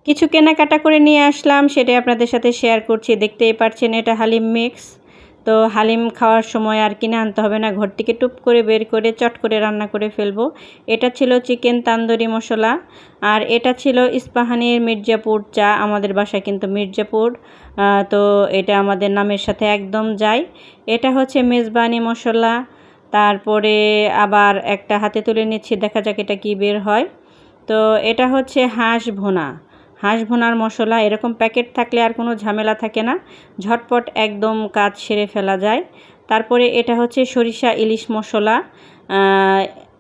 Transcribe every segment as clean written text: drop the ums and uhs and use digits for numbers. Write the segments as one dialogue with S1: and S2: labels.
S1: কিছু কেনাকাটা করে নিয়ে আসলাম, সেটাই আপনাদের সাথে শেয়ার করছি। দেখতেই পাচ্ছেন এটা হালিম মিক্স। তো হালিম খাওয়ার সময় আর কিনে আনতে হবে না, ঘর থেকে টুপ করে বের করে চট করে রান্না করে ফেলবো। এটা ছিল চিকেন তান্দুরি মশলা, আর এটা ছিল ইস্পাহানির মির্জাপুর চা। আমাদের বাসা কিন্তু মির্জাপুর, তো এটা আমাদের নামের সাথে একদম যায়। এটা হচ্ছে মেজবানি মশলা। তারপরে আবার একটা হাতে তুলে নিচ্ছি, দেখা যাক এটা কি বের হয়। তো এটা হচ্ছে হাঁস ভুনার মশলা। এরকম প্যাকেট থাকলে আর কোনো ঝামেলা থাকে না, ঝটপট একদম কাজ সেরে ফেলা যায়। তারপরে এটা হচ্ছে সরিষা ইলিশ মশলা।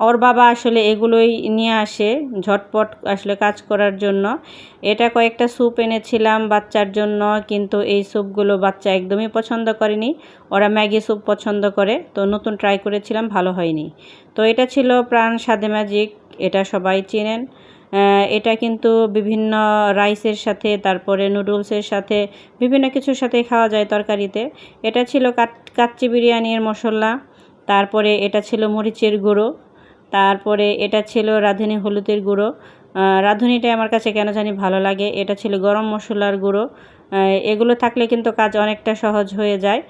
S1: ওর বাবা আসলে এগুলোই নিয়ে আসে ঝটপট আসলে কাজ করার জন্য। এটা কয়েকটা স্যুপ এনেছিলাম বাচ্চার জন্য, কিন্তু এই স্যুপগুলো বাচ্চা একদমই পছন্দ করেনি। ওরা ম্যাগি স্যুপ পছন্দ করে, তো নতুন ট্রাই করেছিলাম, ভালো হয়নি। তো এটা ছিল প্রাণ স্বাদে ম্যাজিক, এটা সবাই চেনেন। এটা কিন্তু বিভিন্ন রাইসের সাথে, তারপরে নুডলসের সাথে, বিভিন্ন কিছুর সাথে খাওয়া যায় তরকারিতে। এটা ছিল কাচ্চি বিরিয়ানির মশলা। তারপরে এটা ছিল মরিচের গুঁড়ো। তারপরে এটা ছিল রাঁধুনি হলুদের গুঁড়ো। রাঁধুনিটা আমার কাছে কেন জানি ভালো লাগে। এটা ছিল গরম মশলার গুঁড়ো। এগুলো থাকলে কিন্তু কাজ অনেকটা সহজ হয়ে যায়।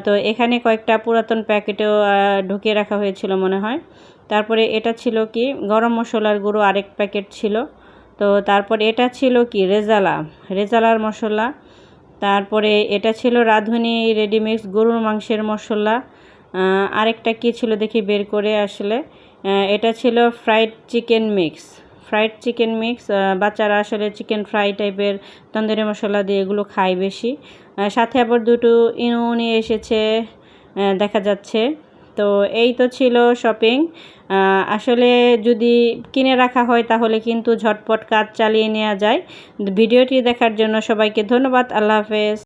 S1: তো এখানে কয়েকটা পুরাতন প্যাকেটেও ঢুকিয়ে রাখা হয়েছিল মনে হয়। তারপরে এটা ছিল কি গরম মশলার গুঁড়ো, আরেক প্যাকেট ছিল। তো তারপরে এটা ছিল কি রেজালার মশলা। তারপরে এটা ছিল রাঁধুনি রেডিমিক্স গরুর মাংসের মশলা। আরেকটা কি ছিল দেখি বের করে আসলে। এটা ছিল ফ্রাইড চিকেন মিক্স। বাচ্চারা আসলে চিকেন ফ্রাই টাইপের তন্দুরি মশলা দিয়ে এগুলো খায় বেশি। সাথে আবার দুটো ইনো নিয়ে এসেছে দেখা যাচ্ছে। তো এই তো ছিল শপিং। আসলে যদি কিনে রাখা হয় তাহলে কিন্তু ঝটপট কাজ চালিয়ে নেওয়া যায়। ভিডিওটি দেখার জন্য সবাইকে ধন্যবাদ। আল্লাহ হাফেজ।